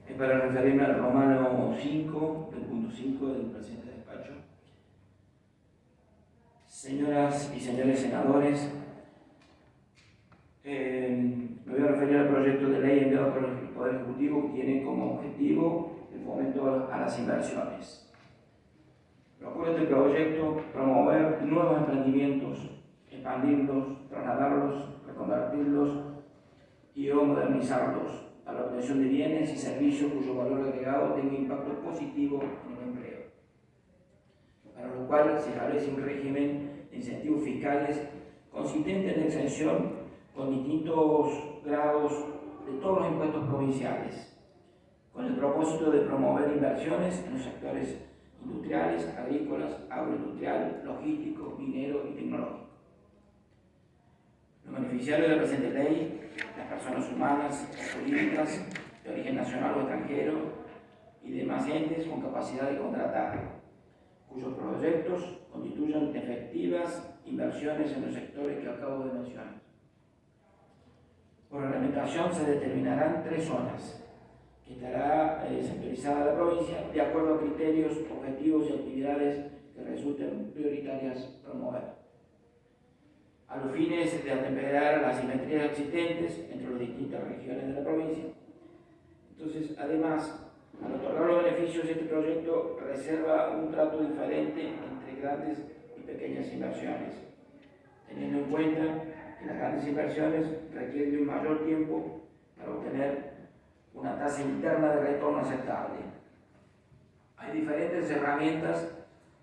Es para referirme al Romano 5, del punto 5 del presente despacho. Señoras y señores senadores, me voy a referir al proyecto de ley enviado por el Poder Ejecutivo que tiene como objetivo el fomento a las inversiones. Procura este proyecto promover nuevos emprendimientos, expandirlos, trasladarlos, reconvertirlos y o modernizarlos a la obtención de bienes y servicios cuyo valor agregado tenga impacto positivo en el empleo, para lo cual se establece un régimen de incentivos fiscales consistente en la exención con distintos grados de todos los impuestos provinciales, con el propósito de promover inversiones en los sectores industriales, agrícolas, agroindustrial, logístico, minero y tecnológico. Los beneficiarios de la presente ley, las personas humanas o jurídicas de origen nacional o extranjero y demás entes con capacidad de contratar, cuyos proyectos constituyan efectivas inversiones en los sectores que acabo de mencionar. Por reglamentación se determinarán 3 zonas, que estará sectorizada la provincia de acuerdo a criterios, objetivos y actividades que resulten prioritarias promover, a los fines de atemperar las asimetrías existentes entre las distintas regiones de la provincia. Entonces, además, al otorgar los beneficios, este proyecto reserva un trato diferente entre grandes y pequeñas inversiones, teniendo en cuenta que las grandes inversiones requieren de un mayor tiempo para obtener una tasa interna de retorno aceptable. Hay diferentes herramientas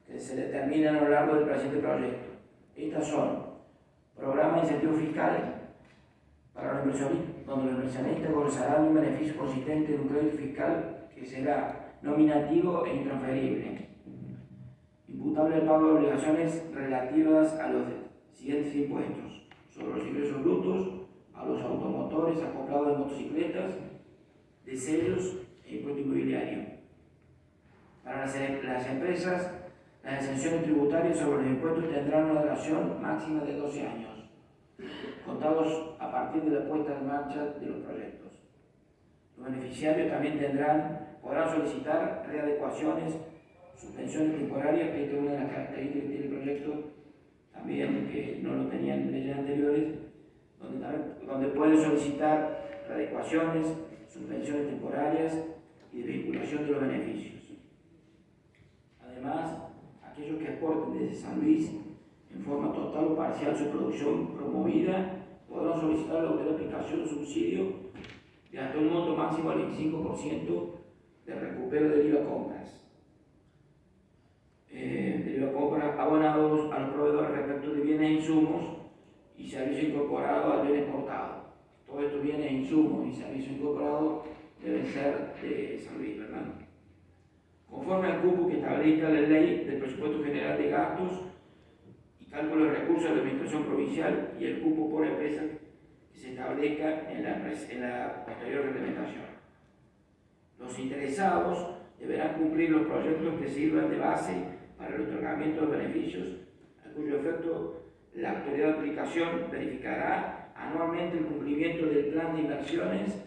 que se determinan a lo largo del presente proyecto. Estas son programa de incentivos fiscales para los inversionistas, donde los inversionistas gozarán de un beneficio consistente de un crédito fiscal que será nominativo e intransferible, imputable al pago de obligaciones relativas a los siguientes impuestos: sobre los ingresos brutos, a los automotores acoplados de motocicletas, de sellos e impuesto inmobiliario. Para las empresas, las exenciones tributarias sobre los impuestos tendrán una duración máxima de 12 años, contados a partir de la puesta en marcha de los proyectos. Los beneficiarios también podrán solicitar readecuaciones, suspensiones temporarias, que esta es una de las características que tiene el proyecto, también que no lo tenían en leyes anteriores, donde pueden solicitar readecuaciones, suspensiones temporarias y de vinculación de los beneficios. Además, aquellos que exporten desde San Luis en forma total o parcial su producción promovida podrán solicitar la aplicación de subsidio de hasta un monto máximo al 25% de recupero del IVA compras. Del IVA compras abonados a los proveedores respecto de bienes e insumos y servicios incorporados al bien exportado. Todos estos bienes, insumos y servicios incorporados deben ser de San Luis, ¿verdad? Conforme al cupo que establezca la ley del presupuesto general de gastos y cálculo de recursos de la administración provincial y el cupo por empresa que se establezca en la posterior reglamentación. Los interesados deberán cumplir los proyectos que sirvan de base para el otorgamiento de beneficios, a cuyo efecto la autoridad de aplicación verificará anualmente el cumplimiento del plan de inversiones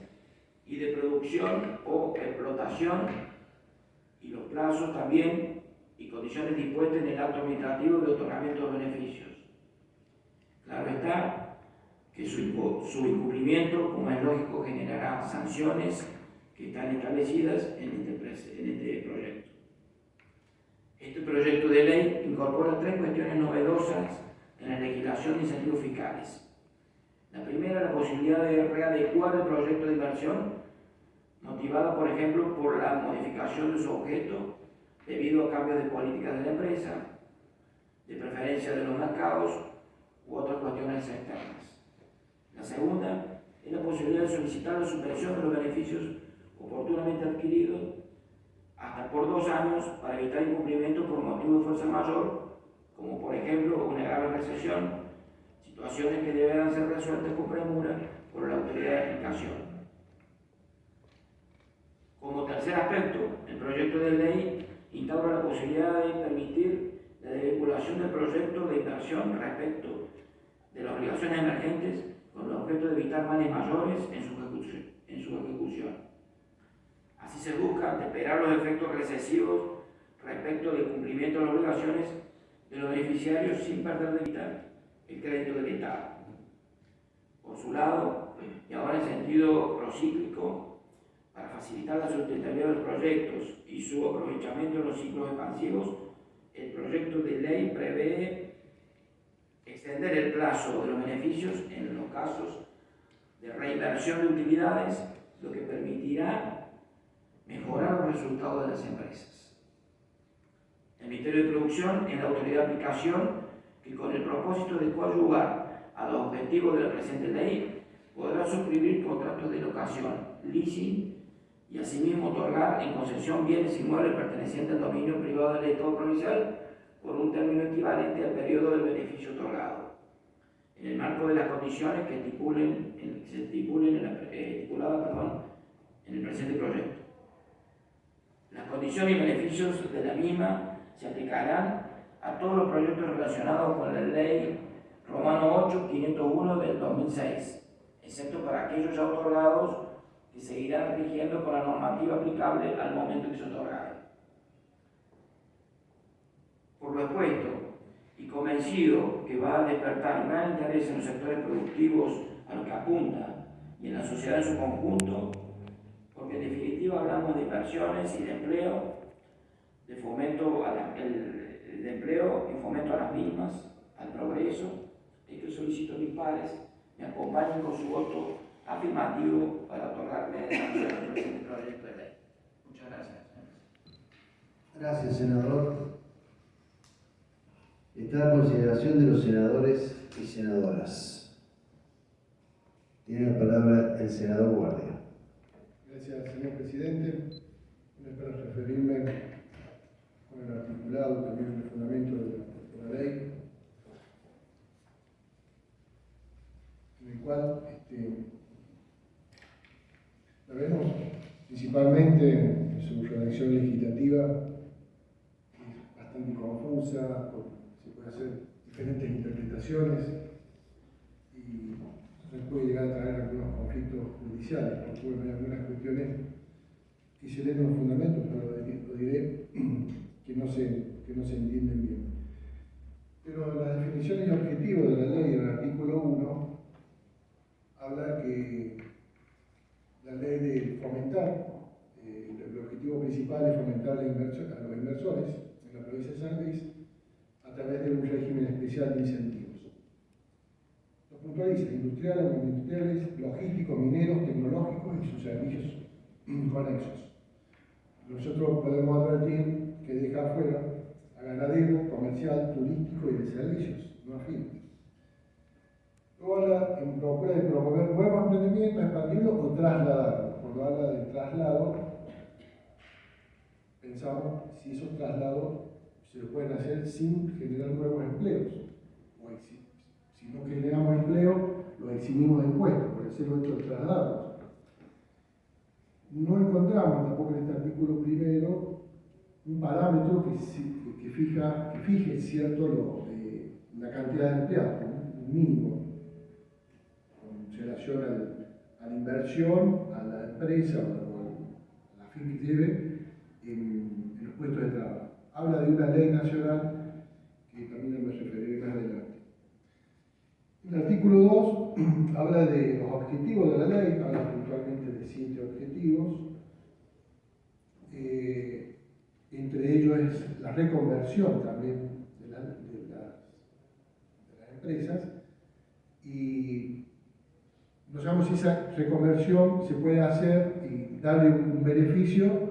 y de producción o explotación y los plazos también y condiciones dispuestas en el acto administrativo de otorgamiento de beneficios. Claro está que su incumplimiento, como es lógico, generará sanciones que están establecidas en este proyecto. Este proyecto de ley incorpora 3 cuestiones novedosas en la legislación de incentivos fiscales. La primera, la posibilidad de readecuar el proyecto de inversión, motivada, por ejemplo, por la modificación de su objeto debido a cambios de políticas de la empresa, de preferencia de los mercados u otras cuestiones externas. La segunda es la posibilidad de solicitar la suspensión de los beneficios oportunamente adquiridos hasta por 2 años para evitar incumplimiento por motivo de fuerza mayor, como por ejemplo una grave recesión, situaciones que deberán ser resueltas con premura por la autoridad de aplicación. Como tercer aspecto, el proyecto de ley instaura la posibilidad de permitir la desvinculación del proyecto de inversión respecto de las obligaciones emergentes con el objeto de evitar males mayores en su ejecución. Así se busca anteperar los efectos recesivos respecto del cumplimiento de las obligaciones de los beneficiarios sin perder de vista el crédito del Estado. Por su lado, y ahora en sentido procíclico, para facilitar la sustentabilidad de los proyectos y su aprovechamiento en los ciclos expansivos, el proyecto de ley prevé extender el plazo de los beneficios en los casos de reinversión de utilidades, lo que permitirá mejorar los resultados de las empresas. El Ministerio de Producción es la autoridad de aplicación que, con el propósito de coadyuvar a los objetivos de la presente ley, podrá suscribir contratos de locación, leasing y asimismo otorgar en concesión bienes inmuebles pertenecientes al dominio privado del Estado provincial por un término equivalente al periodo del beneficio otorgado, en el marco de las condiciones que se estipulen en el presente proyecto. Las condiciones y beneficios de la misma se aplicarán a todos los proyectos relacionados con la Ley Romano 8-501 del 2006, excepto para aquellos ya otorgados que seguirán rigiendo con la normativa aplicable al momento que se otorgaron. Por lo expuesto, y convencido que va a despertar un gran interés en los sectores productivos a los que apunta y en la sociedad en su conjunto, porque en definitiva hablamos de inversiones y de empleo, de fomento de empleo y fomento a las mismas, al progreso, es que solicito a mis pares me acompañen con su voto afirmativo para otorgarme el presente proyecto de ley. Muchas gracias. Gracias, senador. Está a consideración de los senadores y senadoras. Tiene la palabra el senador Guardia. Gracias, señor presidente. Es para referirme con el articulado, también el fundamento de la ley, en el cual la vemos principalmente en su redacción legislativa, que es bastante confusa, se puede hacer diferentes interpretaciones y entonces puede llegar a traer algunos conflictos judiciales, porque bueno, hay algunas cuestiones que se leen en los fundamentos, pero lo diré, que no se entienden bien. Pero las definiciones y objetivos de la ley, en el artículo 1, habla que la ley de fomentar, el objetivo principal es fomentar a los inversores en la provincia de San Luis a través de un régimen especial de incentivos. Lo puntualiza: industriales, agroindustriales, logísticos, mineros, tecnológicos y sus servicios conexos. Nosotros podemos advertir que deja afuera a ganadero, comercial, turístico y de servicios, no afines. Luego habla en procura de promover nuevos emprendimientos, expandirlos o trasladarlos. Cuando habla del traslado, pensamos si esos traslados se pueden hacer sin generar nuevos empleos. O si no generamos empleo, lo eximimos de impuestos, por el simple hecho de trasladarlos. No encontramos tampoco en este artículo primero un parámetro que fije cierto la cantidad de empleados, ¿no? Un mínimo con relación a la inversión, a la empresa o a la fin que lleve en los puestos de trabajo. Habla de una ley nacional que también me referiré más adelante. El artículo 2 habla de los objetivos de la ley, habla puntualmente de 7 objetivos. Entre ellos es la reconversión también de las empresas, y no sabemos si esa reconversión se puede hacer y darle un beneficio,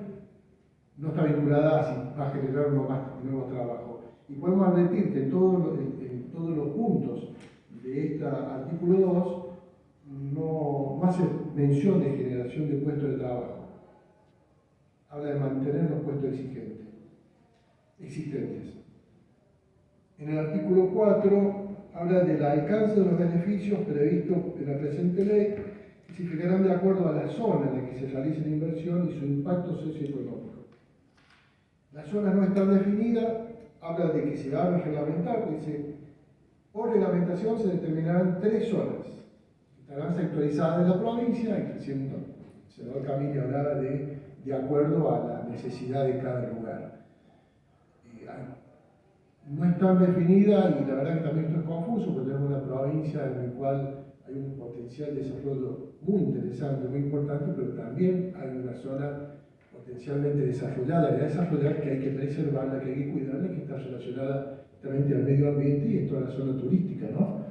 no está vinculada a si va a generar nuevos trabajos. Y podemos advertir que en todos los puntos de este artículo 2 no hace mención de generación de puestos de trabajo. Habla de mantener los puestos existentes. En el artículo 4 habla del alcance de los beneficios previstos en la presente ley, que se fijarán de acuerdo a la zona en la que se realice la inversión y su impacto socioeconómico. La zona no está definida, habla de que se va a reglamentar, dice: por reglamentación se determinarán 3 zonas, estarán sectorizadas en la provincia, y recién el senador Camille hablaba de de acuerdo a la necesidad de cada lugar. No es tan definida y la verdad que también esto es confuso, porque tenemos una provincia en la cual hay un potencial de desarrollo muy interesante, muy importante, pero también hay una zona potencialmente desarrollada y a desarrollar que hay que preservarla, que hay que cuidarla, que está relacionada también al medio ambiente y es toda la zona turística, ¿no?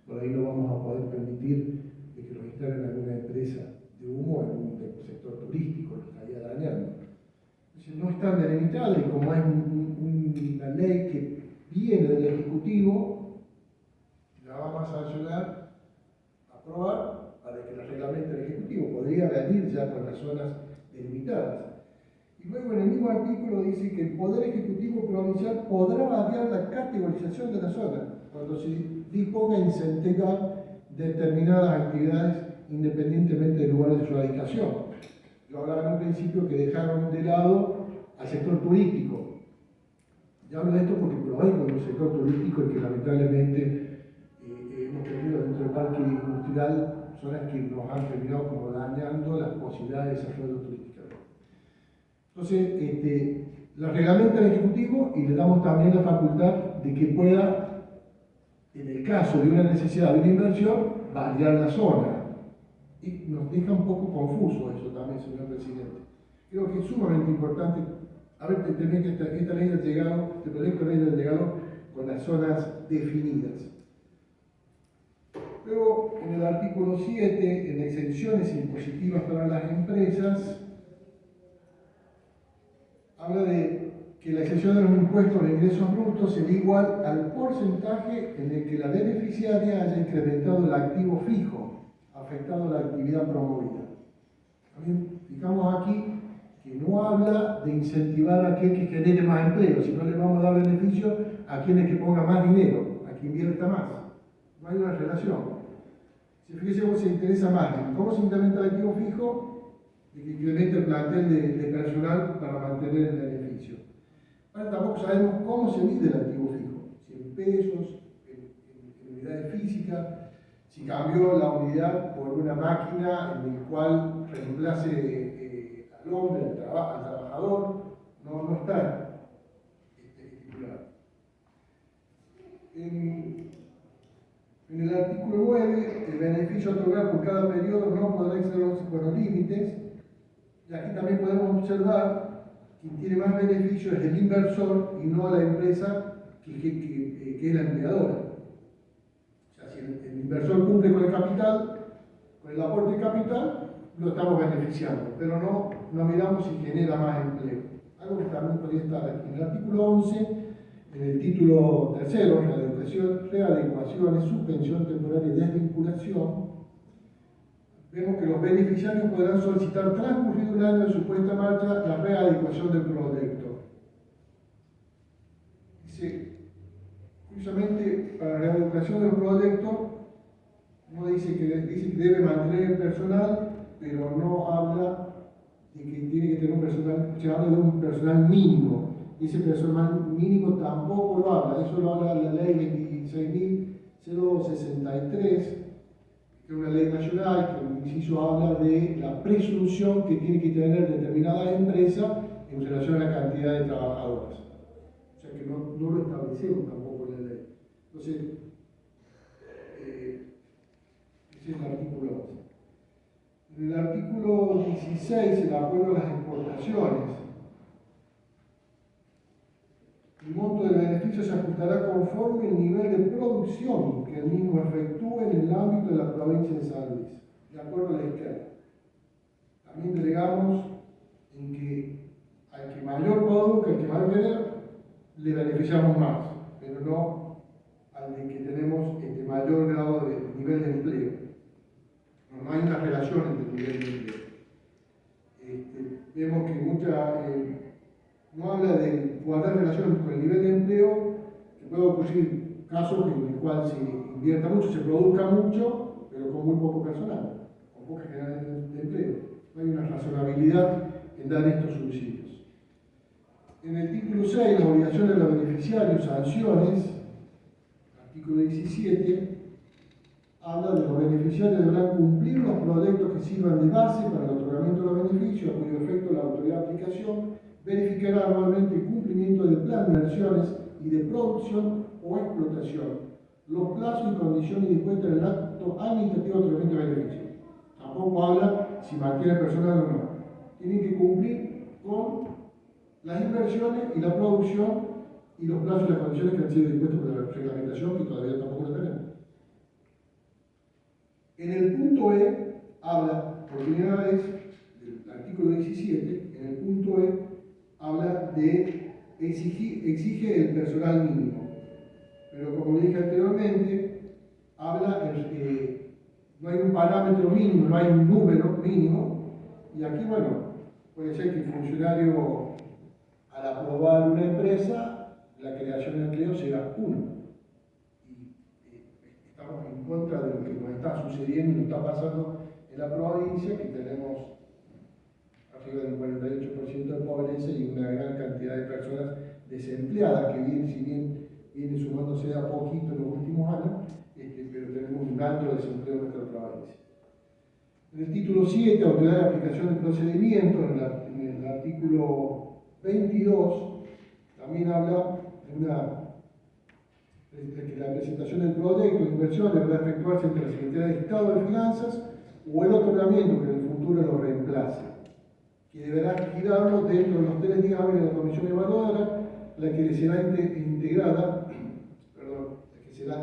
Por ahí no vamos a poder permitir de que nos instalen alguna empresa de humo en un sector turístico, lo estaría dañando. Entonces no están delimitadas y como es una ley que viene del Ejecutivo, la vamos a sancionar, aprobar, para que la reglamente el Ejecutivo. Podría venir ya con las zonas delimitadas. Y luego en el mismo artículo dice que el Poder Ejecutivo Provincial podrá variar la categorización de la zona cuando se disponga a incentivar determinadas actividades independientemente del lugar de su radicación. Yo hablaba en un principio que dejaron de lado al sector turístico. Ya hablo de esto porque provengo de un sector turístico y que lamentablemente hemos tenido dentro del parque industrial zonas que nos han terminado como dañando las posibilidades de desarrollo turístico. Entonces, la reglamenta el Ejecutivo y le damos también la facultad de que pueda, en el caso de una necesidad de una inversión, variar la zona. Y nos deja un poco confuso eso también, señor presidente. Creo que es sumamente importante entender que esta ley ha llegado, este proyecto de ley ha llegado con las zonas definidas. Luego, en el artículo 7, en exenciones impositivas para las empresas, habla de que la exención de los impuestos de ingresos brutos sería igual al porcentaje en el que la beneficiaria haya incrementado el activo fijo afectado a la actividad promovida. También fijamos aquí que no habla de incentivar a aquel que genere más empleo, sino le vamos a dar beneficio a quien es que ponga más dinero, a quien invierta más. No hay una relación. Si fíjese cómo se interesa más, cómo se incrementa el activo fijo, de que incrementa el plantel de personal para mantener el beneficio. Ahora tampoco sabemos cómo se mide el activo fijo, si en pesos, en unidades físicas, si cambió la unidad por una máquina en la cual reemplace al hombre, al trabajador, no está estipulado. En el artículo 9, el beneficio otorgado por cada periodo no podrá exceder los límites. Y aquí también podemos observar que quien tiene más beneficio es el inversor y no la empresa que es la empleadora. O sea, si el inversor cumple con el capital, con el aporte de capital, lo estamos beneficiando, pero no miramos si genera más empleo. Algo que también podría estar aquí. En el artículo 11, en el título tercero, readecuaciones, suspensión temporaria y desvinculación, vemos que los beneficiarios podrán solicitar transcurrido un año de su puesta en marcha la readecuación del proyecto. Dice, curiosamente, para la readecuación del proyecto, no dice que debe mantener el personal, pero no habla de que tiene que tener un personal, se habla de un personal mínimo. Y ese personal mínimo tampoco lo habla, eso lo habla la ley 26.063, que es una ley nacional que en inciso habla de la presunción que tiene que tener determinada empresa en relación a la cantidad de trabajadores. O sea que no lo establecemos tampoco en la ley. Entonces, ese es el artículo 11. En el artículo 16, el acuerdo a las exportaciones. El monto del beneficio se ajustará conforme el nivel de producción que el mismo efectúe en el ámbito de la provincia de San Luis, de acuerdo a la escala. También delegamos en que al que mayor produzca, al que mayor genera, le beneficiamos más, pero no al de que tenemos mayor grado de nivel de empleo. No hay una relación entre el nivel de empleo. Vemos que no habla de guardar relación con el nivel de empleo, que puede ocurrir casos en el cual se invierta mucho, se produzca mucho, pero con muy poco personal, con poca generación de empleo. No hay una razonabilidad en dar estos subsidios. En el título 6, las obligaciones de los beneficiarios, sanciones, artículo 17, habla de los beneficiarios deberán cumplir los proyectos que sirvan de base para el otorgamiento de los beneficios, a cuyo efecto la autoridad aplicación verificará anualmente el cumplimiento del plan de inversiones y de producción o explotación, los plazos y condiciones dispuestas en el acto administrativo de otorgamiento de beneficio. Tampoco habla si mantiene personal o no. Tienen que cumplir con las inversiones y la producción y los plazos y las condiciones que han sido dispuestos por la reglamentación, que todavía tampoco lo tenemos. En el punto E habla, por primera vez, del artículo 17, en el punto E habla de exige el personal mínimo. Pero como dije anteriormente, habla, no hay un parámetro mínimo, no hay un número mínimo, y aquí, bueno, puede ser que el funcionario, al aprobar una empresa, la creación de empleo sea uno. Y estamos en contra de lo que nos está sucediendo y nos está pasando en la provincia, que tenemos arriba del 48% de pobreza y una gran cantidad de personas desempleadas, que bien, si bien viene sumándose de a poquito en los últimos años, pero tenemos un alto desempleo en nuestra provincia. En el título 7, autoridad de aplicación del procedimiento, en el artículo 22, también habla de que la presentación del proyecto de inversión deberá efectuarse entre la Secretaría de Estado de Finanzas o el otorgamiento que en el futuro lo reemplace, que deberá girarlo dentro de los 3 días hábiles de la comisión evaluadora, la que será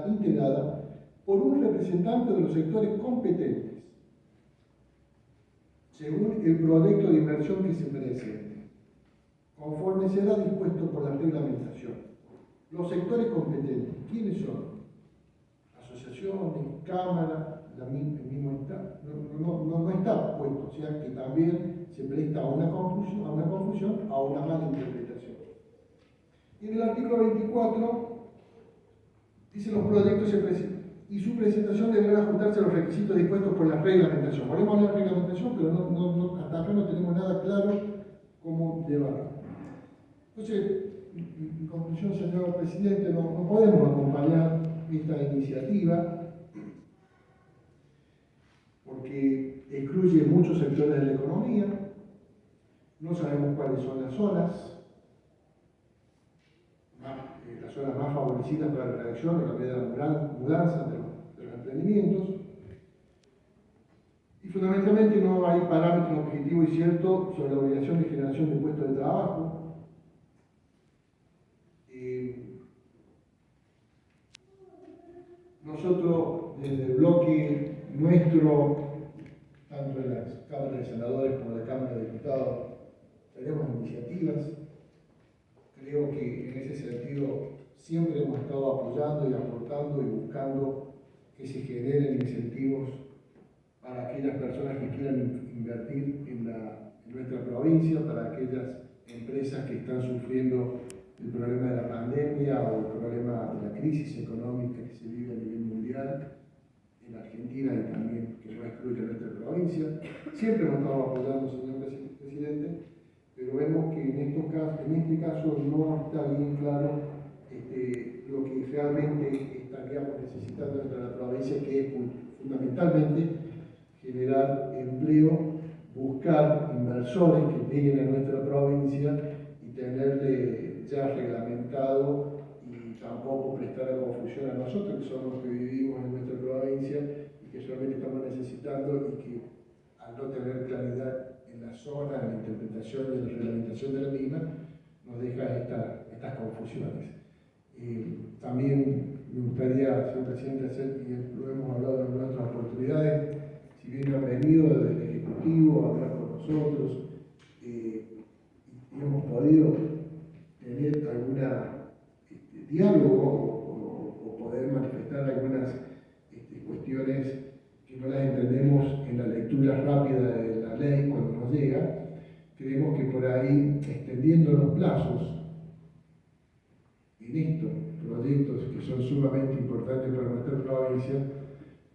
integrada por un representante de los sectores competentes, según el proyecto de inversión que se presente, conforme será dispuesto por la reglamentación. Los sectores competentes, ¿quiénes son? Asociaciones, cámaras, el mismo está, no está puesto, o sea que también se presta a una confusión, a una mala interpretación. Y en el artículo 24 dice los proyectos y su presentación deberán ajustarse a los requisitos dispuestos por la reglamentación. Podemos hablar de reglamentación, pero hasta acá no tenemos nada claro cómo llevarlo. Entonces, en conclusión, señor presidente, no podemos acompañar esta iniciativa porque excluye muchos sectores de la economía, no sabemos cuáles son las zonas más favorecidas para la reacción o la medida de mudanza de los emprendimientos, y fundamentalmente no hay parámetros objetivos y ciertos sobre la obligación de generación de puestos de trabajo. Nosotros, desde el bloque nuestro, tanto en las cámaras de senadores como en la Cámara de Diputados, tenemos iniciativas. Creo que en ese sentido siempre hemos estado apoyando y aportando y buscando que se generen incentivos para aquellas personas que quieran invertir en nuestra provincia, para aquellas empresas que están sufriendo el problema de la pandemia o el problema de la crisis económica que se vive a nivel mundial, en Argentina y también que no excluye a nuestra provincia. Siempre hemos estado apoyando, señor presidente, pero vemos que en este caso no está bien claro lo que realmente estaríamos necesitando dentro de la provincia, que es fundamentalmente generar empleo, buscar inversores que lleguen a nuestra provincia y tenerle ya reglamentado, y tampoco prestar a confusión a nosotros, que somos los que vivimos en nuestra provincia y que solamente estamos necesitando, y que al no tener claridad en la zona, en la interpretación y en la reglamentación de la misma, nos deja estas confusiones. También me gustaría, señor presidente, y lo hemos hablado en algunas otras oportunidades, si bien han venido desde el Ejecutivo a hablar con nosotros y hemos podido tener algún diálogo o poder manifestar algunas cuestiones que no las entendemos en la lectura rápida de la ley cuando nos llega, creemos que por ahí, extendiendo los plazos en estos proyectos que son sumamente importantes para nuestra provincia,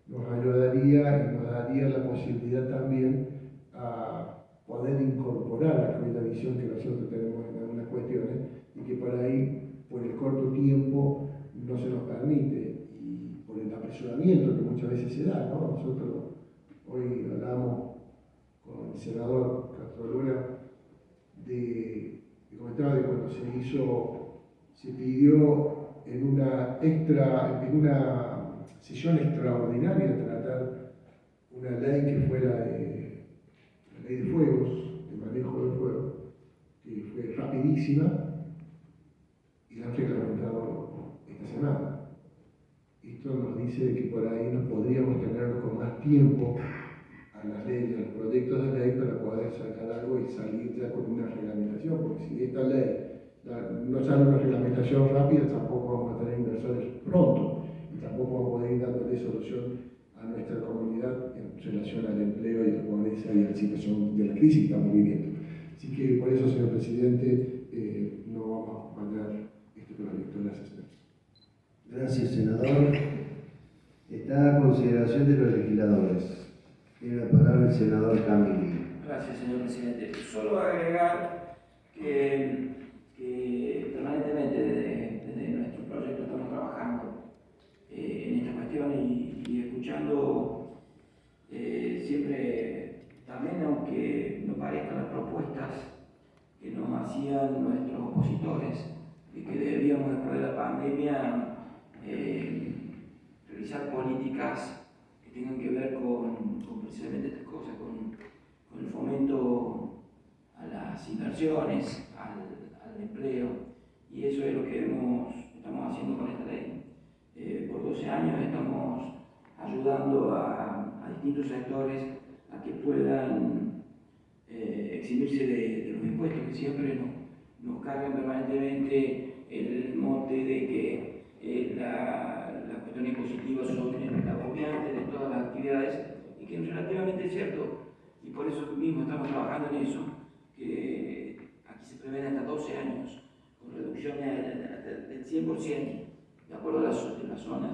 nos ayudaría y nos daría la posibilidad también a poder incorporar aquella visión que nosotros tenemos en algunas cuestiones y que por ahí, por el corto tiempo, no se nos permite, y por el apresuramiento que muchas veces se da, ¿no? Nosotros hoy hablamos con el senador Castro Luna de lo que se hizo, se pidió en una sesión extraordinaria tratar una ley que fue la ley de fuegos, de manejo del fuego, que fue rapidísima y la han reglamentado esta semana. Esto nos dice que por ahí nos podríamos tener con más tiempo a las leyes, a los proyectos de ley para poder sacar algo y salir ya con una reglamentación, porque si esta ley no sale una reglamentación rápida, tampoco vamos a tener inversores pronto y tampoco vamos a poder ir dándole solución a nuestra comunidad en relación al empleo y a la pobreza y a la situación de la crisis que estamos viviendo. Así que por eso, señor presidente, no vamos a mandar este proyecto. Gracias, señor. Gracias, senador. Está a consideración de los legisladores. Tiene la palabra el senador Camilli. Gracias, señor presidente. Solo agregar que permanentemente desde nuestro proyecto estamos trabajando en esta cuestión y escuchando siempre, también aunque no parezcan las propuestas que nos hacían nuestros opositores, de que debíamos después de la pandemia realizar políticas que tengan que ver con precisamente estas cosas, con el fomento a las inversiones, al empleo, y eso es lo que estamos haciendo con esta ley. Por 12 años estamos ayudando a distintos sectores a que puedan eximirse de los impuestos que siempre nos cargan permanentemente el mote de que la cuestión impositiva sobre la agobiante de todas las actividades, y que es relativamente cierto, y por eso mismo estamos trabajando en eso, que aquí se prevén hasta 12 años, con reducciones del 100%, de acuerdo a las zonas,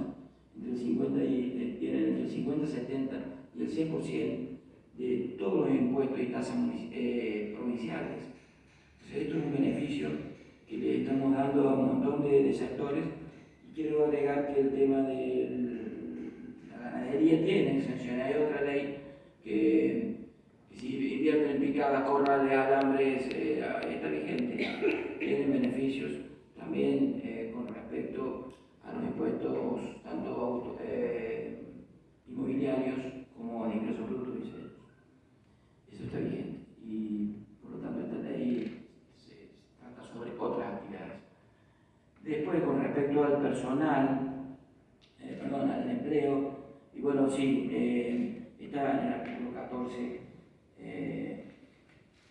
entre el 50 entre el 50, 70 y el 100% de todos los impuestos y tasas provinciales. Entonces, esto es un beneficio que le estamos dando a un montón de sectores. Y quiero agregar que el tema de la ganadería tiene exención. Hay otra ley que si invierten en picadas, corrales, alambres, está vigente, tienen beneficios también con respecto a los impuestos tanto inmobiliarios como de ingresos brutos y ceros. Eso está vigente y por lo tanto esta ley se trata sobre otras actividades. Después, con respecto al personal, al empleo, y bueno, sí, está en el artículo 14,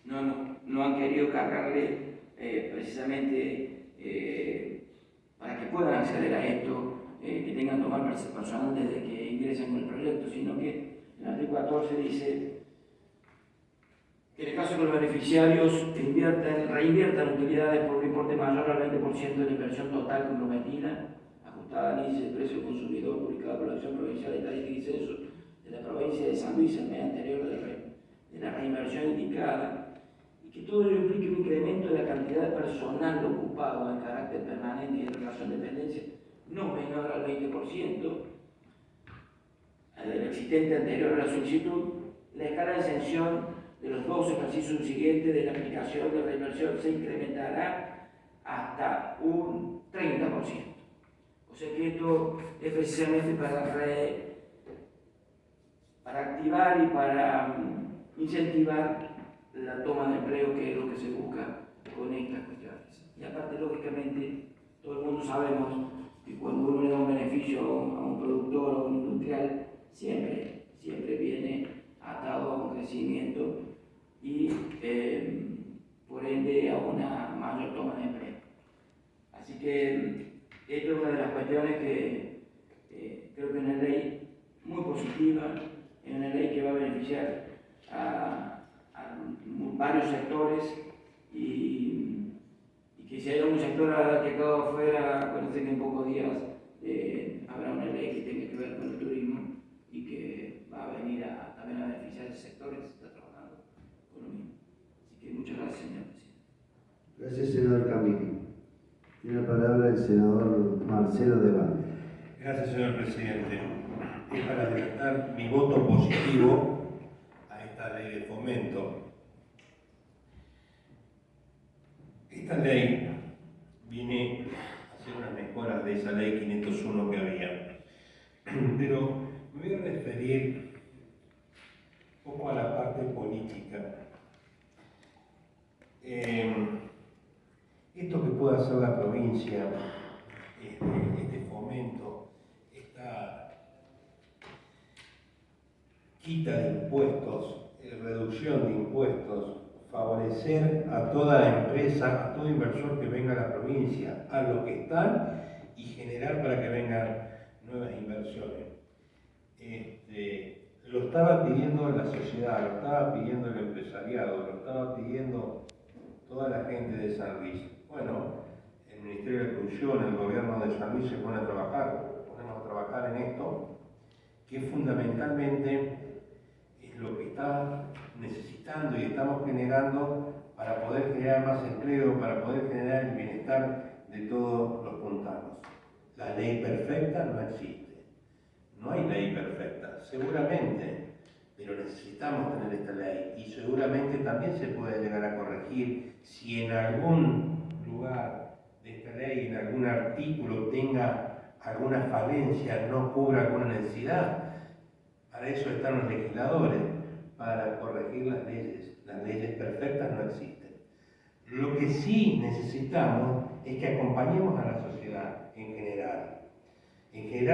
no han querido cargarle precisamente para que puedan acceder a esto, que tengan que tomar personal desde que ingresen con el proyecto, sino que el artículo 14 dice que en el caso que los beneficiarios reinviertan utilidades por un importe mayor al 20% de la inversión total comprometida, ajustada al índice de precio del consumidor publicado por la Acción Provincial de Estadística y Censos de la provincia de San Luis el mes anterior de la reinversión indicada, y que todo ello implique un incremento de la cantidad de personal ocupado en carácter permanente y en relación de dependencia no menor al 20% del existente anterior a la solicitud. La escala de exención de los 2 ejercicios subsiguientes de la aplicación de la inversión se incrementará hasta un 30%. O sea que esto es precisamente para activar y para incentivar la toma de empleo, que es lo que se busca con estas cuestiones. Y aparte, lógicamente, todo el mundo sabemos que cuando uno le da un beneficio a un productor o a un industrial, siempre viene atado a un crecimiento y por ende a una mayor toma de empleo. Así que esto es una de las cuestiones que creo que es una ley muy positiva, es una ley que va a beneficiar a varios sectores y que si hay algún sector que ha quedado afuera, acuérdense que en pocos días habrá una ley que tenga que ver con el turismo y que va a venir también a beneficiar ese sector que se está trabajando con lo mismo. Así que muchas gracias, señor presidente. Gracias, senador Camilli. Tiene la palabra el senador Marcelo Devane. Gracias, señor presidente. Es para adelantar mi voto positivo a esta ley de fomento. Esta ley viene a hacer unas mejoras de esa ley 501 que había. Pero me voy a referir un poco a la parte política. Esto que puede hacer la provincia, este fomento, esta quita de impuestos, reducción de impuestos, favorecer a toda empresa, a todo inversor que venga a la provincia, a los que están y generar para que vengan nuevas inversiones. Lo estaba pidiendo la sociedad, lo estaba pidiendo el empresariado, lo estaba pidiendo toda la gente de San Luis. Bueno, el Ministerio de Producción, el gobierno de San Luis se pone a trabajar, ponemos a trabajar en esto, que fundamentalmente es lo que está necesitando y estamos generando para poder generar más empleo, para poder generar el bienestar de todos los puntanos. La ley perfecta no existe. No hay ley perfecta, seguramente, pero necesitamos tener esta ley y seguramente también se puede llegar a corregir si en algún lugar de esta ley, en algún artículo tenga alguna falencia, no cubra alguna necesidad. Para eso están los legisladores, para corregir las leyes. Las leyes perfectas no existen. Lo que sí necesitamos es que acompañemos a la sociedad en general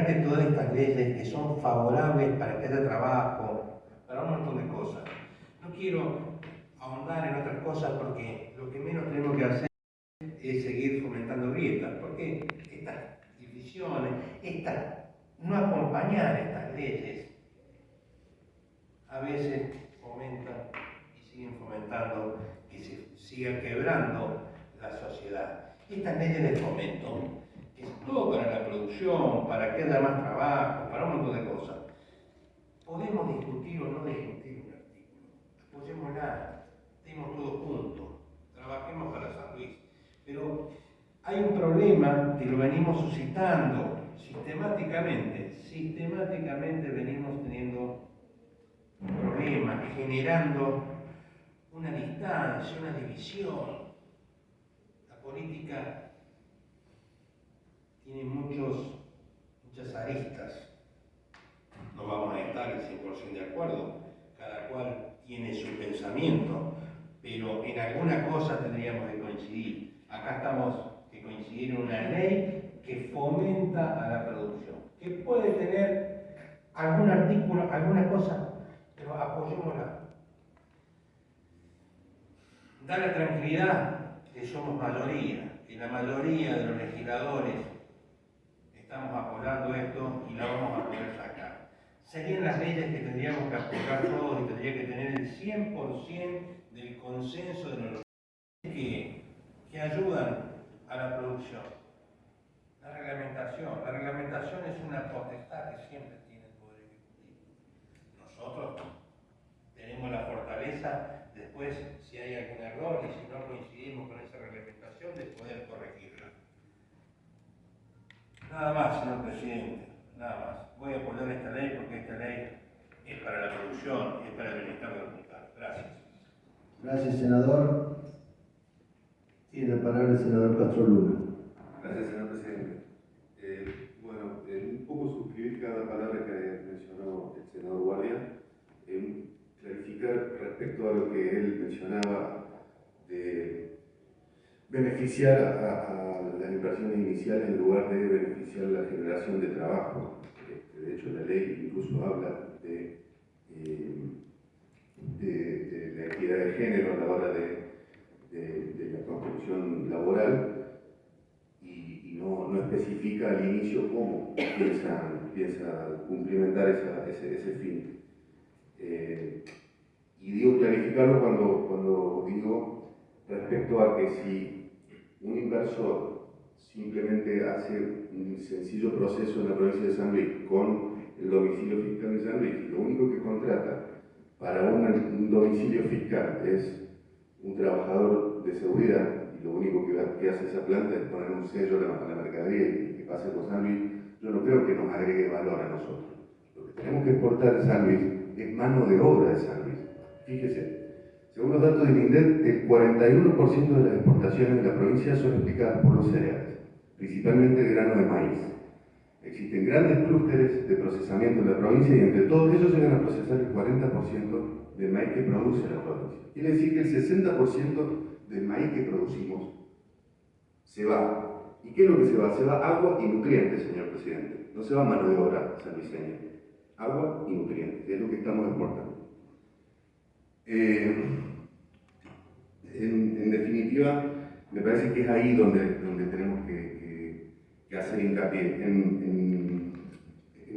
de todas estas leyes que son favorables para que haya trabajo, para un montón de cosas. No quiero ahondar en otras cosas porque lo que menos tenemos que hacer es seguir fomentando grietas, porque estas divisiones, no acompañar estas leyes, a veces fomentan y siguen fomentando que se siga quebrando la sociedad. Estas leyes de fomento es todo para la producción, para que haya más trabajo, para un montón de cosas. Podemos discutir o no discutir un artículo, apoyémosla, estemos todos juntos, trabajemos para San Luis. Pero hay un problema que lo venimos suscitando sistemáticamente venimos teniendo problemas, generando una distancia, una división. La política tiene muchas aristas. No vamos a estar el 100% de acuerdo, cada cual tiene su pensamiento, pero en alguna cosa tendríamos que coincidir. Acá estamos que coincidir en una ley que fomenta a la producción, que puede tener algún artículo, alguna cosa, pero apoyémosla. Da la tranquilidad que somos mayoría, que la mayoría de los legisladores estamos apoyando esto y la vamos a poder sacar. Serían las leyes que tendríamos que apoyar todos y tendría que tener el 100% del consenso de los que ayudan a la producción. La reglamentación es una potestad que siempre tiene el Poder Ejecutivo. Nosotros tenemos la fortaleza, después, si hay algún error y si no coincidimos con esa reglamentación, de poder corregirla. Nada más, señor presidente, nada más. Voy a apoyar esta ley porque esta ley es para la producción, es para el bienestar de los puntanos. Gracias. Gracias, senador. Tiene la palabra el senador Castro Luna. Gracias, señor presidente. Un poco suscribir cada palabra que mencionó el senador Guardia, clarificar respecto a lo que él mencionaba de beneficiar a las inversiones iniciales en lugar de beneficiar la generación de trabajo. De hecho, la ley incluso habla de la equidad de género a la hora de la construcción laboral y no especifica al inicio cómo piensa cumplimentar ese fin. Y digo clarificarlo cuando digo respecto a que si un inversor simplemente hace un sencillo proceso en la provincia de San Luis con el domicilio fiscal de San Luis y lo único que contrata para un domicilio fiscal es un trabajador de seguridad y lo único que hace esa planta es poner un sello a la mercadería y que pase por San Luis, yo no creo que nos agregue valor a nosotros. Lo que tenemos que exportar de San Luis es mano de obra de San Luis. Fíjese, Según los datos del INDEC, el 41% de las exportaciones de la provincia son explicadas por los cereales, principalmente el grano de maíz. Existen grandes clústeres de procesamiento en la provincia y entre todos ellos llegan a procesar el 40% del maíz que produce la provincia. Quiere decir que el 60% del maíz que producimos se va. ¿Y qué es lo que se va? Se va agua y nutrientes, señor presidente. No se va mano de obra sanluiseña. Agua y nutrientes, es lo que estamos exportando. En definitiva, me parece que es ahí donde tenemos que hacer hincapié, en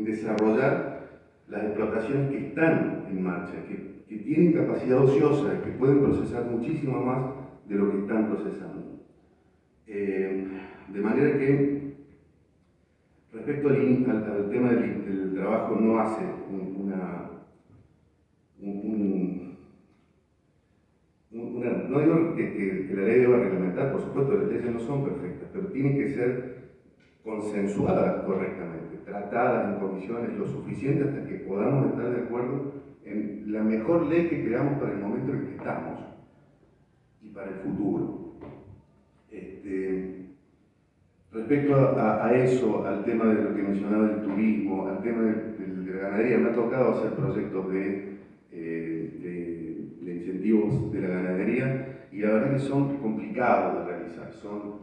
desarrollar las explotaciones que están en marcha, que tienen capacidad ociosa y que pueden procesar muchísimo más de lo que están procesando. De manera que, respecto al tema del trabajo, no hace no digo que la ley deba reglamentar, por supuesto, las leyes no son perfectas, pero tienen que ser consensuadas correctamente, tratadas en comisiones lo suficiente hasta que podamos estar de acuerdo en la mejor ley que creamos para el momento en el que estamos y para el futuro. Respecto a eso, al tema de lo que mencionaba del turismo, al tema de la ganadería, me ha tocado hacer proyectos de incentivos de la ganadería y la verdad que son complicados de realizar, son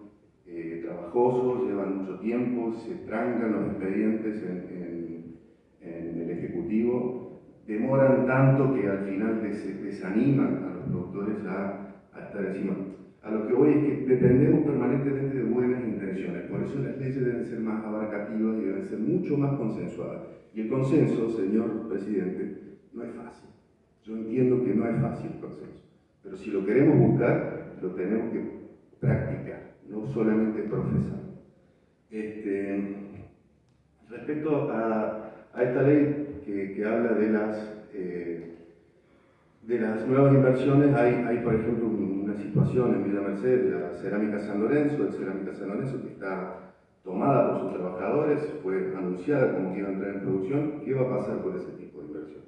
trabajosos, llevan mucho tiempo, se trancan los expedientes en el Ejecutivo, demoran tanto que al final desaniman a los productores a estar encima. A lo que voy es que dependemos permanentemente de buenas intenciones, por eso las leyes deben ser más abarcativas y deben ser mucho más consensuadas. Y el consenso, señor presidente, no es fácil. Yo entiendo que no es fácil el consenso, pero si lo queremos buscar, lo tenemos que practicar, no solamente profesar. Respecto a esta ley que habla de las nuevas inversiones, hay por ejemplo una situación en Villa Merced, de la Cerámica San Lorenzo, que está tomada por sus trabajadores, fue anunciada como que iba a entrar en producción. ¿Qué va a pasar con ese tipo de inversión?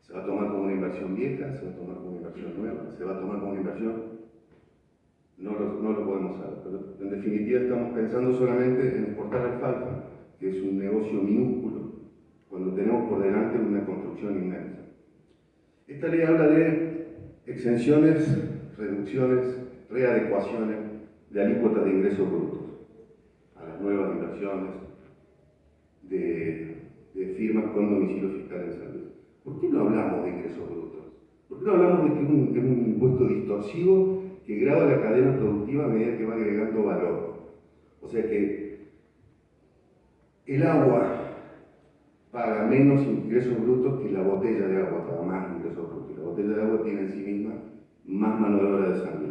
¿Se va a tomar como una inversión vieja? ¿Se va a tomar como una inversión nueva? ¿Se va a tomar como una inversión? No lo podemos saber, pero en definitiva estamos pensando solamente en exportar alfalfa, que es un negocio minúsculo, cuando tenemos por delante una construcción inmensa. Esta ley habla de exenciones, reducciones, readecuaciones de alícuotas de ingresos brutos a las nuevas inversiones de firmas con domicilio fiscal en San Luis. ¿Por qué no hablamos de ingresos brutos? ¿Por qué no hablamos de que es un impuesto distorsivo que grava la cadena productiva a medida que va agregando valor? O sea que el agua paga menos ingresos brutos que la botella de agua, paga más ingresos brutos. La botella de agua tiene en sí misma más mano de obra de sangre.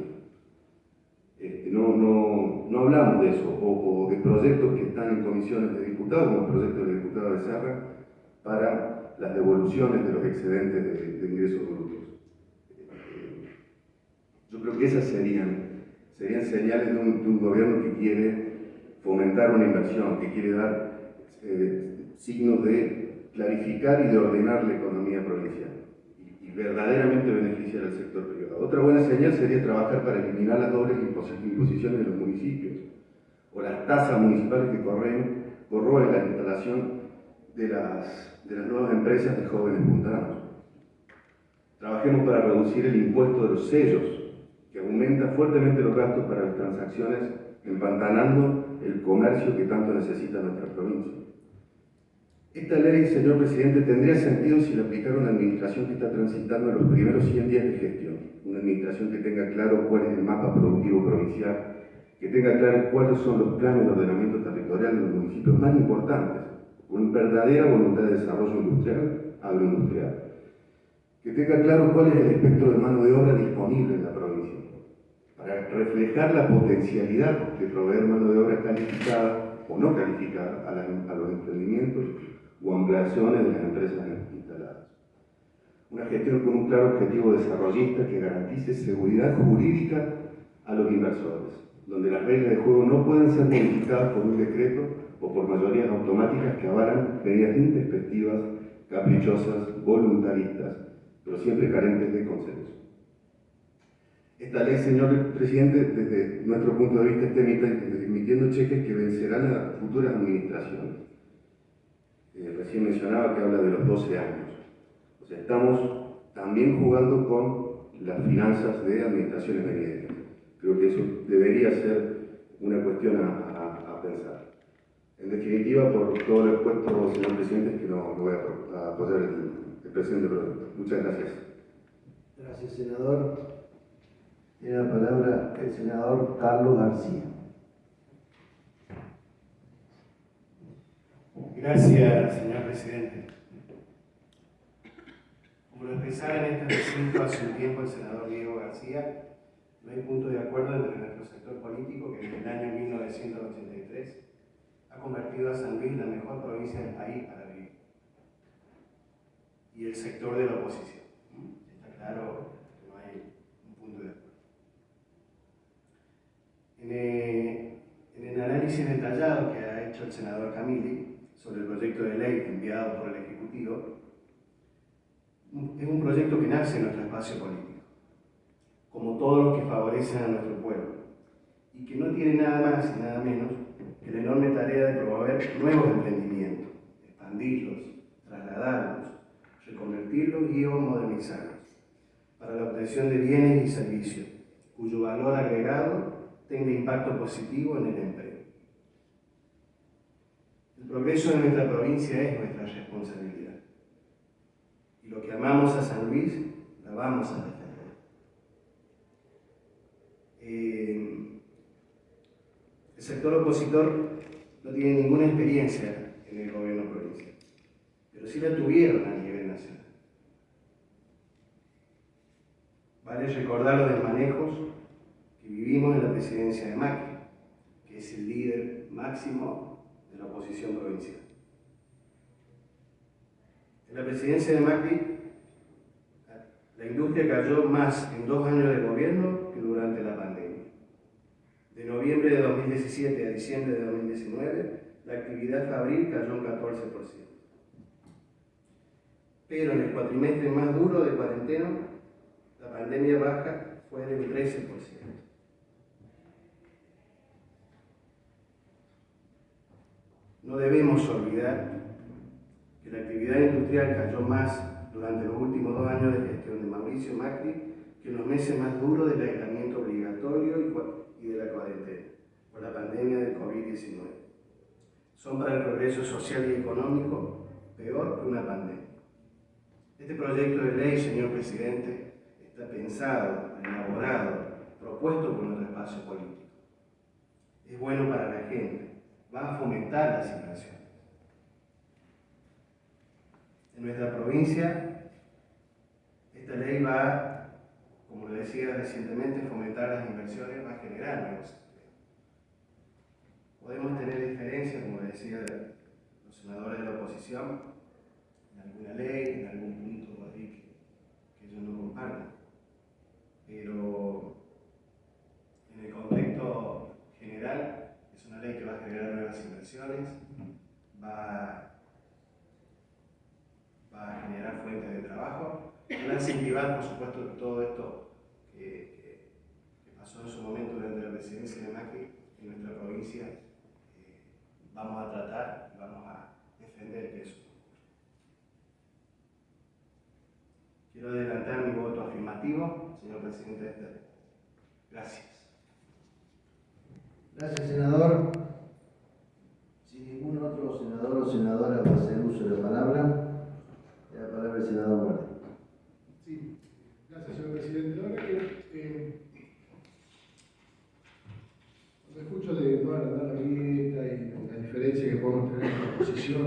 No hablamos de eso, o de proyectos que están en comisiones de diputados, como el proyecto del diputado Becerra, para las devoluciones de los excedentes de ingresos brutos. Yo creo que esas serían señales de un gobierno que quiere fomentar una inversión, que quiere dar signos de clarificar y de ordenar la economía provincial y verdaderamente beneficiar al sector privado. Otra buena señal sería trabajar para eliminar las dobles imposiciones de los municipios o las tasas municipales que corroen la instalación de las nuevas empresas de jóvenes puntanos. Trabajemos para reducir el impuesto de los sellos, que aumenta fuertemente los gastos para las transacciones, empantanando el comercio que tanto necesita nuestra provincia. Esta ley, señor presidente, tendría sentido si la aplicara una administración que está transitando en los primeros 100 días de gestión, una administración que tenga claro cuál es el mapa productivo provincial, que tenga claro cuáles son los planes de ordenamiento territorial de los municipios más importantes, con verdadera voluntad de desarrollo industrial, agroindustrial, que tenga claro cuál es el espectro de mano de obra disponible en la provincia, para reflejar la potencialidad de proveer mano de obra calificada o no calificada a los emprendimientos o ampliaciones de las empresas instaladas. Una gestión con un claro objetivo desarrollista que garantice seguridad jurídica a los inversores, donde las reglas de juego no pueden ser modificadas por un decreto o por mayorías automáticas que avalan medidas intempestivas, caprichosas, voluntaristas, pero siempre carentes de consenso. Esta ley, señor presidente, desde nuestro punto de vista, está emitiendo cheques que vencerán a las futuras administraciones. Recién mencionaba que habla de los 12 años. O sea, estamos también jugando con las finanzas de administraciones venideras. Creo que eso debería ser una cuestión a pensar. En definitiva, por todo lo expuesto, señor presidente, es que no voy a apoyar el presente proyecto. Muchas gracias. Gracias, senador. Tiene la palabra el senador Carlos García. Gracias, señor presidente. Como lo expresara en este recinto hace un tiempo el senador Diego García, no hay punto de acuerdo entre nuestro sector político que desde el año 1983 ha convertido a San Luis en la mejor provincia del país para vivir, y el sector de la oposición. Está claro que no hay un punto de acuerdo. En el análisis detallado que ha hecho el senador Camilli sobre el proyecto de ley enviado por el Ejecutivo, es un proyecto que nace en nuestro espacio político, como todos los que favorecen a nuestro pueblo, y que no tiene nada más y nada menos que la enorme tarea de promover nuevos emprendimientos, expandirlos, trasladarlos, reconvertirlos y o modernizarlos, para la obtención de bienes y servicios, cuyo valor agregado tenga impacto positivo en el empleo. El progreso de nuestra provincia es nuestra responsabilidad. Y lo que amamos a San Luis, la vamos a defender. El sector opositor no tiene ninguna experiencia en el gobierno provincial, pero sí la tuvieron a nivel nacional. Vale recordar los desmanejos que vivimos en la presidencia de Macri, que es el líder máximo de la oposición provincial. En la presidencia de Macri, la industria cayó más en 2 años de gobierno que durante la pandemia. De noviembre de 2017 a diciembre de 2019, la actividad fabril cayó un 14%. Pero en el cuatrimestre más duro de cuarentena, la pandemia baja fue del 13%. No debemos olvidar que la actividad industrial cayó más durante los últimos 2 años de gestión de Mauricio Macri que en los meses más duros del aislamiento obligatorio y de la cuarentena, por la pandemia del COVID-19. Son para el progreso social y económico peor que una pandemia. Este proyecto de ley, señor presidente, está pensado, elaborado, propuesto por nuestro espacio político. Es bueno para la gente, va a fomentar las inversiones. En nuestra provincia, esta ley va, como lo decía recientemente, fomentar las inversiones, va a generar nuevos empleos. Podemos tener diferencias, como decía los senadores de la oposición, en alguna ley, en algún punto ahí que ellos no comparten, pero en el contexto general es una ley que va a generar nuevas inversiones, va a generar fuentes de trabajo, va a incentivar, por supuesto, todo esto que pasó en su momento durante la presidencia de Macri en nuestra provincia. Vamos a tratar y vamos a defender que eso ocurra. Quiero adelantar mi voto afirmativo, señor presidente de esta ley. Gracias. Gracias, senador. Si ningún otro senador o senadora va a hacer uso de la palabra el senador Guardia. Sí, gracias, señor presidente. La verdad que cuando escucho de no agrandar la grieta y la diferencia que podemos tener en la posición,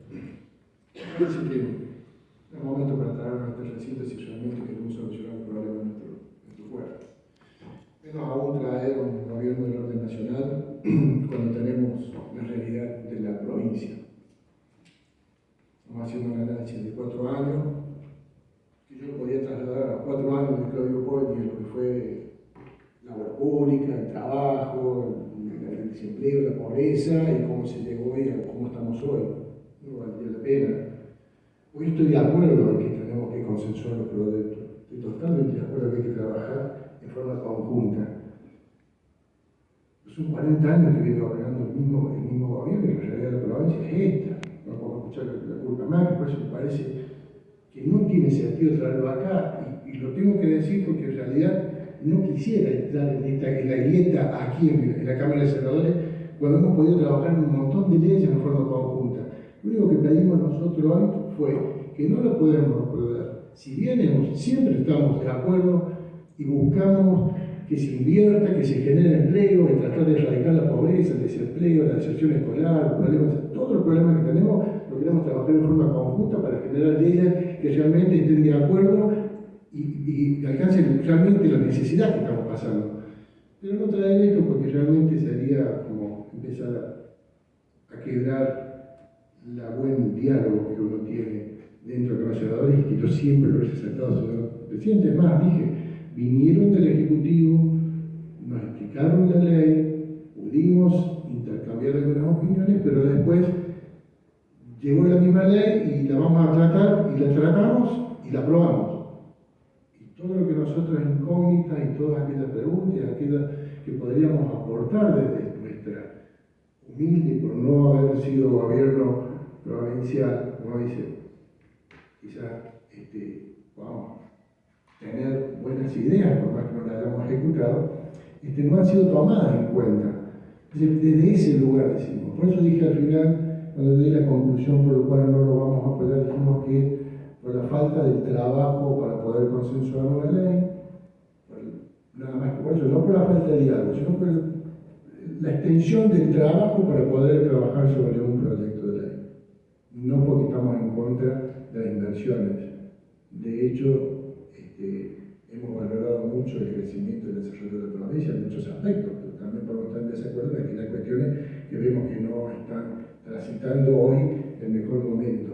me parece que es un momento para traer a este recinto si realmente queremos solucionar el problema de nuestro pueblo. Menos aún traer un gobierno del orden nacional cuando tenemos la realidad de la provincia. Estamos haciendo un análisis de 4 años, que yo podía trasladar a 4 años de Claudio Poggi, lo que fue la obra pública, el trabajo, el desempleo, la pobreza y cómo se llegó hoy a cómo estamos hoy. No valdría la pena. Hoy estoy de acuerdo en que tenemos que consensuar los proyectos. Estoy totalmente de acuerdo en que hay que trabajar en en forma conjunta. Son 40 años que viene gobernando el mismo gobierno y la realidad de la provincia es esta. No podemos escuchar la culpa más, por eso me parece que no tiene sentido traerlo acá, y lo tengo que decir porque en realidad no quisiera entrar en la grieta aquí en la Cámara de Senadores cuando hemos podido trabajar en un montón de leyes en forma conjunta. Lo único que pedimos nosotros hoy fue que no lo podemos perder. Si bien siempre estamos de acuerdo y buscamos que se invierta, que se genere empleo, y tratar de erradicar la pobreza, el desempleo, la deserción escolar, todos los problemas que tenemos, lo queremos trabajar en forma conjunta para generar leyes que realmente estén de acuerdo y alcancen realmente la necesidad que estamos pasando. Pero no traer esto porque realmente sería como empezar a quebrar el buen diálogo que uno tiene dentro de los senadores, y que yo siempre lo he resaltado, señor presidente. Es más, dije, vinieron del Ejecutivo, nos explicaron la ley, pudimos intercambiar algunas opiniones, pero después llegó la misma ley y la vamos a tratar, y la tratamos y la aprobamos. Y todo lo que nosotros incógnitas y todas aquellas preguntas, aquellas que podríamos aportar desde nuestra humilde, por no haber sido gobierno provincial, como dice, quizás podamos tener buenas ideas, por más que no las hayamos ejecutado, no han sido tomadas en cuenta. Desde ese lugar decimos. Por eso dije al final, cuando di la conclusión por la cual no lo vamos a apoyar, dijimos que por la falta de trabajo para poder consensuar una ley, nada más que por eso, no por la falta de diálogo, sino por la extensión del trabajo para poder trabajar sobre un proyecto de ley. No porque estamos en contra de las inversiones. De hecho, hemos valorado mucho el crecimiento y el desarrollo de la provincia en muchos aspectos, pero también podemos estar en desacuerdo en aquellas cuestiones que vemos que no están transitando hoy el mejor momento.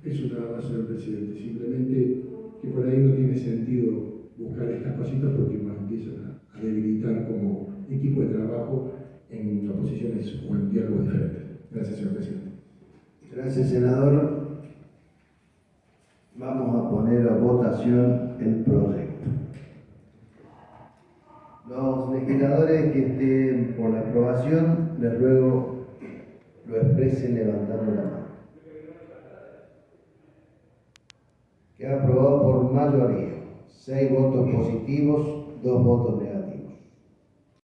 Eso nada más, señor presidente, simplemente que por ahí no tiene sentido buscar estas cositas porque nos empiezan a debilitar como equipo de trabajo en oposiciones o en diálogos diferentes. Gracias, señor presidente. Gracias, senador. Vamos a poner a votación el proyecto. Los legisladores que estén por la aprobación, les ruego lo expresen levantando la mano. Queda aprobado por mayoría. 6 votos positivos, 2 votos negativos.